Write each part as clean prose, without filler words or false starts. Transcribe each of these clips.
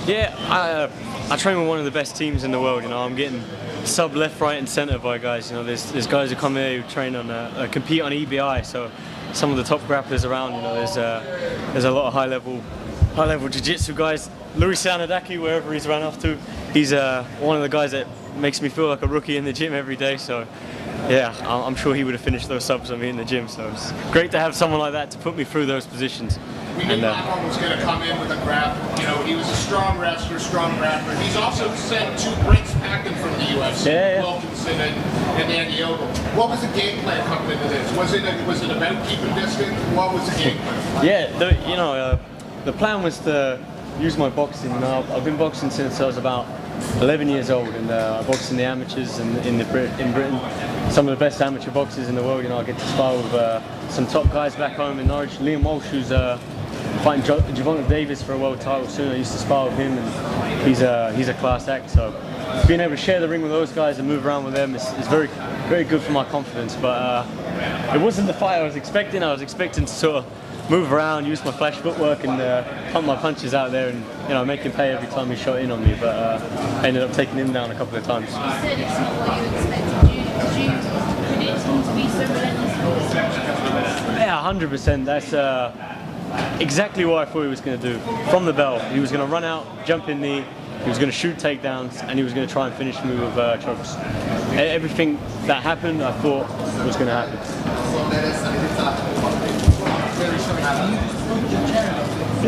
Yeah, I train with one of the best teams in the world. You know, I'm getting sub left, right, and centre by guys. You know, there's guys who come here who train on compete on EBI. So some of the top grapplers around. You know, there's a lot of high level jiu-jitsu guys. Luis Sanadaki, wherever he's run off to, he's one of the guys that makes me feel like a rookie in the gym every day. So yeah, I'm sure he would have finished those subs on me in the gym. So it's great to have someone like that to put me through those positions. We knew Arnold was going to come in with a grab. You know, he was a strong wrestler, strong grappler. He's also sent 2 Brits packing from the UFC, Wilkinson and Andy Ogle. What was the game plan coming into this? Was it about keeping distance? What was the game plan? Yeah, the plan was to use my boxing. I've been boxing since I was about 11 years old, and I boxed in the amateurs in Britain. Some of the best amateur boxers in the world. You know, I get to spar with some top guys back home in Norwich. Liam Walsh, who's fighting Javonte Davis for a world title soon. I used to spar with him, and he's a class act. So being able to share the ring with those guys and move around with them is very, very good for my confidence. But it wasn't the fight I was expecting. I was expecting to sort of move around, use my flash footwork, and pump my punches out there, and make him pay every time he shot in on me. But I ended up taking him down a couple of times. You said it's not what you expected. Did you predict him to be so relentless? Yeah, 100%. That's exactly what I thought he was going to do. From the bell, he was going to run out, jump in knee, he was going to shoot takedowns, and he was going to try and finish me with chokes. Everything that happened, I thought was going to happen.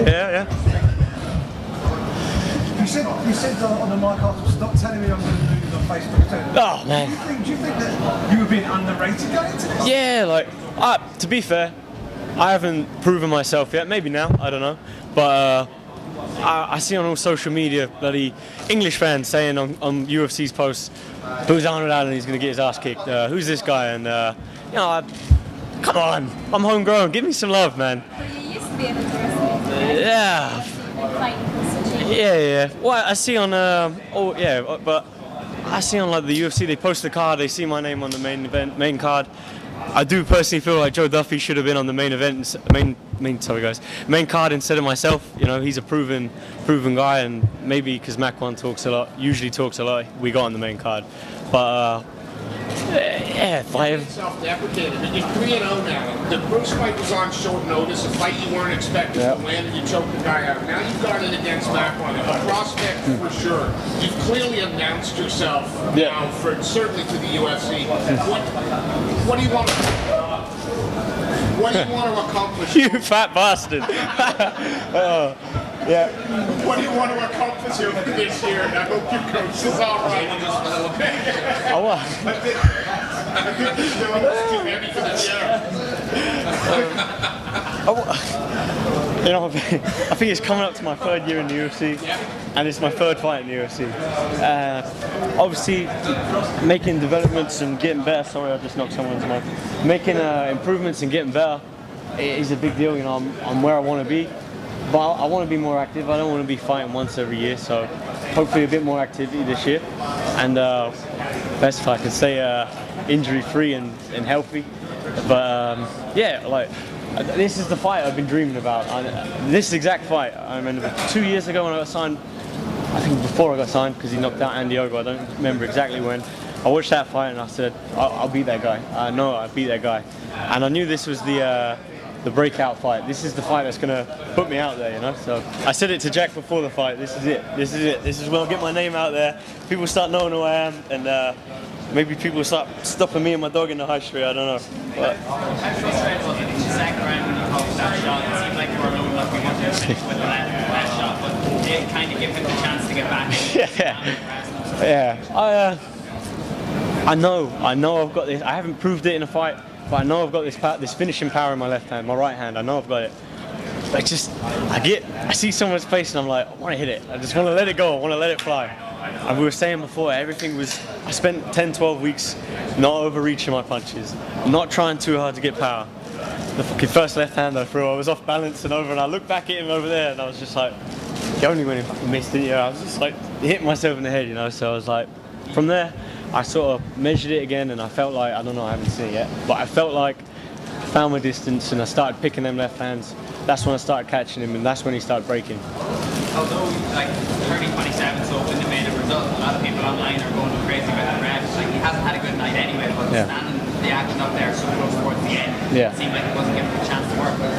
Yeah. You said on the mic after, stop telling me I'm going to lose on Facebook too. Oh man. Do you think that you were being underrated going into this? Yeah, to be fair, I haven't proven myself yet. Maybe now, I don't know. But I see on all social media bloody English fans saying on UFC's posts, "Who's Arnold Allen? He's going to get his ass kicked. Who's this guy?" And come on, I'm homegrown. Give me some love, man. But you used to be able to wrestle. Yeah. Yeah. Well, I see on but I see on like the UFC, they post the card, they see my name on the main card. I do personally feel like Joe Duffy should have been on the main card instead of myself. You know, he's a proven guy, and maybe because Mac1 usually talks a lot, we got on the main card. But yeah, if I have self-deprecating. I mean, you're 3-0 now. The Bruce fight was on short notice, a fight you weren't expecting to win, and you choked the guy out. Now you've got it against Mac1, a prospect for sure. You've clearly announced yourself now, certainly to the UFC. What do you want to? What do you want to accomplish? You fat bastard. Yeah. What do you want to accomplish over this year? I hope your coach is all right. I think you're doing this too heavy for the year. I think it's coming up to my 3rd year in the UFC, and it's my 3rd fight in the UFC. Obviously, making developments and getting better. Sorry, I just knocked someone's mic. Making improvements and getting better is a big deal. You know, I'm where I want to be. But I want to be more active. I don't want to be fighting once every year, so hopefully a bit more activity this year. And best if I could say injury-free and healthy. But this is the fight I've been dreaming about. This exact fight, I remember 2 years ago when I got signed, I think before I got signed, because he knocked out Andy Ogle, I don't remember exactly when. I watched that fight and I said, I'll beat that guy. I know I'll beat that guy. And I knew this was the breakout fight. This is the fight that's going to put me out there, you know. So I said it to Jack before the fight. This is it. This is when I'll get my name out there. People start knowing who I am, and maybe people start stopping me and my dog in the high street. I don't know. But second round when you called that shot, it seemed like you were loading up. You wanted to finish with that shot, but it kind of gave him the chance to get back. Yeah. I know I've got this. I haven't proved it in a fight. But I know I've got this finishing power in my left hand, my right hand. I know I've got it. But I see someone's face and I'm like, I want to hit it. I just want to let it go. I want to let it fly. And we were saying before, I spent 10, 12 weeks not overreaching my punches, not trying too hard to get power. The fucking first left hand I threw, I was off balance and over, and I looked back at him over there and I was just like, he only went and fucking missed it. I was just like hitting myself in the head, you know. So I was like, from there, I sort of measured it again, and I felt like, I don't know, I haven't seen it yet, but I felt like I found my distance and I started picking them left hands. That's when I started catching him, and that's when he started breaking. although like 30-27 so in the main result, a lot of people online are going crazy about the ref. Like he hasn't had a good night anyway, but standing the action up there so close towards the end, it seemed like he wasn't given a chance to work. But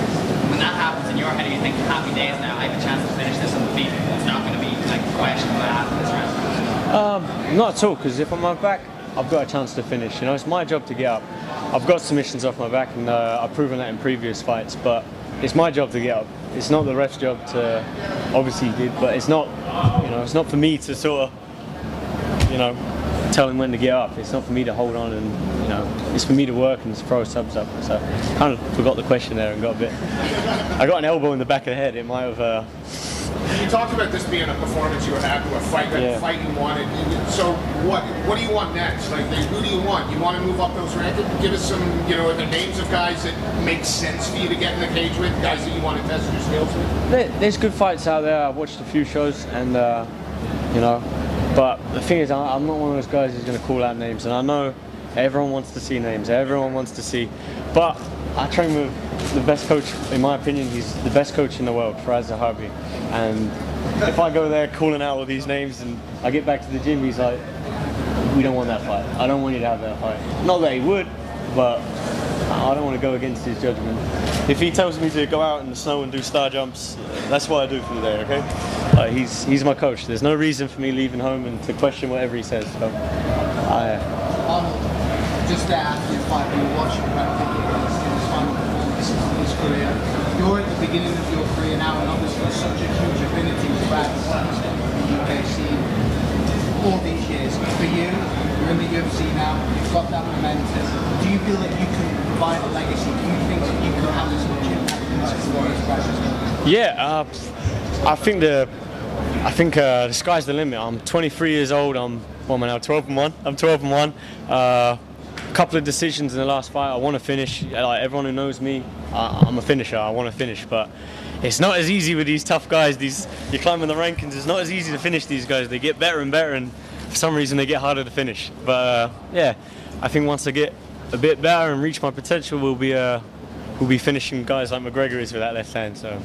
when that happens in your head, you think happy days now, I have a chance to finish this on the feet. It's not going to be like a question what happened this round. Not at all, because if I'm on my back, I've got a chance to finish. You know, it's my job to get up. I've got submissions off my back, and I've proven that in previous fights. But it's my job to get up. It's not the ref's job to. Obviously, he did, but it's not. You know, it's not for me to sort of. You know, tell him when to get up. It's not for me to hold on, and you know, it's for me to work and throw subs up. So, kind of forgot the question there and got a bit. I got an elbow in the back of the head. It might have. You talked about this being a performance you were happy with, a fight you wanted. So what do you want next? Like, who do you want? You want to move up those rankings? Give us some, you know, the names of guys that make sense for you to get in the cage with, guys that you want to test your skills with? There's good fights out there. I've watched a few shows, and you know, but the thing is, I'm not one of those guys who's going to call out names, and I know everyone wants to see names. Everyone wants to see, but I train with the best coach, in my opinion. He's the best coach in the world, Faraz Zahabi. And if I go there calling out all these names and I get back to the gym, he's like, we don't want that fight. I don't want you to have that fight. Not that he would, but I don't want to go against his judgment. If he tells me to go out in the snow and do star jumps, that's what I do from there, okay? He's my coach. There's no reason for me leaving home and to question whatever he says. So, Arnold, just after your fight, we were watching his final performance in his career. You're at the beginning of your career now, and obviously there's such a huge affinity throughout the UK scene all these years. For you, you're in the UFC now, you've got that momentum. Do you feel that you can provide a legacy? Do you think that you can have this much impact in this sport as precious? Yeah, I think the sky's the limit. I'm 23 years old. I'm 12-1. I'm 12-1. A couple of decisions in the last fight. I want to finish. Like everyone who knows me, I'm a finisher. I want to finish, but it's not as easy with these tough guys. You're climbing the rankings. It's not as easy to finish these guys. They get better and better, and for some reason they get harder to finish. But yeah, I think once I get a bit better and reach my potential, we'll be finishing guys like McGregor is with that left hand. So.